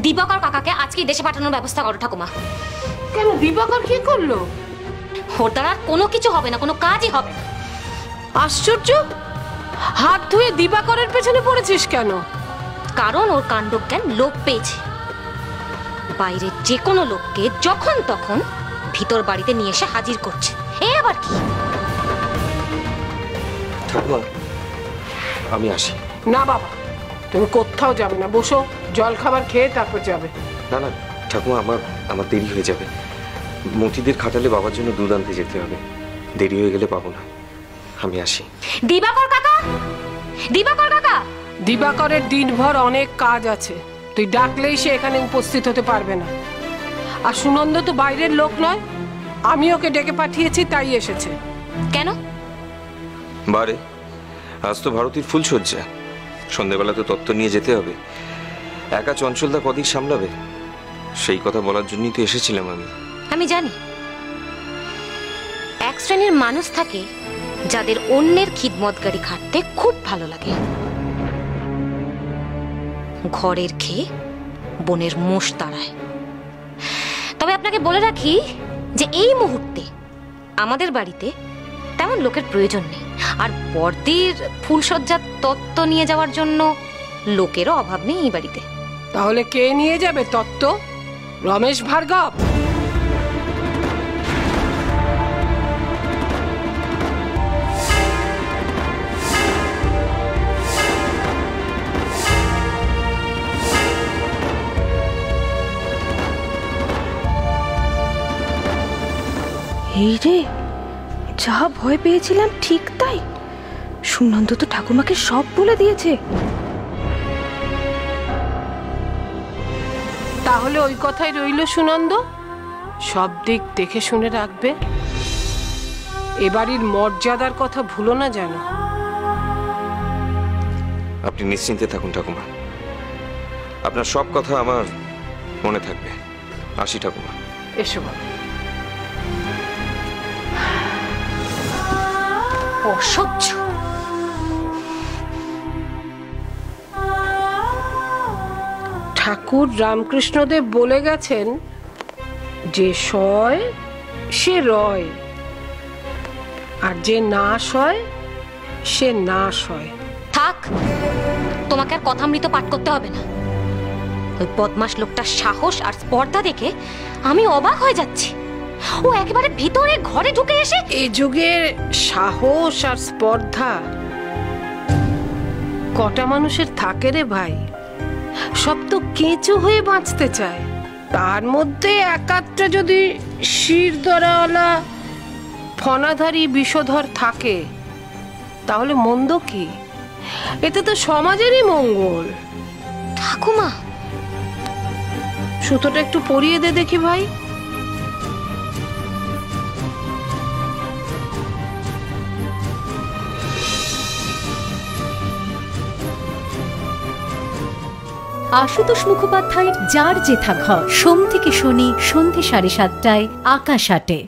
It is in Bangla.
দিবাকর কাকাকে আজকেই দেশে পাঠানোর ব্যবস্থা করো ঠাকুমা। কেন, দিবাকর কি করলো? ওর দ্বারা কোনো কিছু হবে না, কোনো কাজই হবে না। আশ্চর্য, হাত ধুয়ে দিবাকরের পেছনে পড়েছিস কেন? কারণ ওর কাণ্ডজ্ঞান লোপ পেয়েছে। বাইরের যে কোনো লোককে যখন তখন ভিতর বাড়িতে নিয়ে এসে হাজির করছে। এ আবার কি? ঠাকুমা, আমি আসি। না বাবা, তুমি কোথাও যাবে না, বসো, জল খাবার খেয়ে তারপর যাবে। না না ঠাকুমা, আমার দেরি হয়ে যাবে। মতিদের খাটালে বাবার জন্য দুধ আনতে যেতে হবে, দেরি হয়ে গেলে পাবো না। আমি আসি। দিবাকর কাকা, দিবাকর কাকা। দিবাকরের দিনভর অনেক কাজ আছে, তুই ডাকলেই সে এখানে উপস্থিত হতে পারবে না। আর সুনন্দ তো বাইরের লোক নয়, আমি ওকে ডেকে পাঠিয়েছি, তাই এসেছে। কেন? বারে, আজ তো ভারতীর ফুলসজ্জা, সন্ধ্যেবেলা তো তত্ত্ব নিয়ে যেতে হবে। একা চঞ্চলদা কদিক সামলাবে, সেই কথা বলার জন্যই তো এসেছিলাম আমি। আমি জানি এক শ্রেণীর মানুষ থাকে যাদের অন্যের খিদমতগারি খাটতে খুব ভালো লাগে। ঘরের খেয়ে বনের মোষ তাড়ায়। তবে আপনাকে বলে রাখি যে এই মুহূর্তে আমাদের বাড়িতে তেমন লোকের প্রয়োজন নেই। আর বর্দির ফুলসজ্জার তত্ত্ব নিয়ে যাওয়ার জন্য লোকেরও অভাব নেই এই বাড়িতে। তাহলে কে নিয়ে যাবে তত্ত্ব? রমেশ ভার্গব? এই রে, যা ভয় পেয়েছিলাম ঠিক তাই। সুনন্দ তো ঠাকুমাকে সব বলে দিয়েছে। তাহলে ওই কথাই রইল সুনন্দ, সব দিক দেখে শুনে রাখবে। এ বাড়ির মর্যাদার কথা ভুলো না যেন। আপনি নিশ্চিন্তে থাকুন ঠাকুমা, আপনার সব কথা আমার মনে থাকবে। আসি ঠাকুমা। এসো বাবা। অসহ্য। ঠাকুর রামকৃষ্ণদেব বলে গেছেন যে সয় সে রয়, আর যে না সয় সে না সয়। থাক, তোমাকে আর কথামৃত পাঠ করতে হবে না। ওই বদমাশ লোকটার সাহস আর স্পর্ধা দেখে আমি অবাক হয়ে যাচ্ছি। ও একেবারে ভিতরে ঘরে ঢুকে এসে এই যুগের সাহস আর স্পর্ধা কটা মানুষের থাকে রে ভাই? সব তো কেঁচো হয়ে বাঁচতে চায়। তার মধ্যে একাত্রা যদি শির ধরাওয়ালা ফনাধারী বিষধর থাকে, তাহলে মন্দ কি? এতে তো সমাজেরই মঙ্গল। ঠাকুমা, সুতোটা একটু পরিয়ে দে দেখি ভাই। আশুতোষ মুখোপাধ্যায়ের যার যেথা ঘর, সোম থেকে শনি সন্ধে 7:30টায় আকাশ আটে।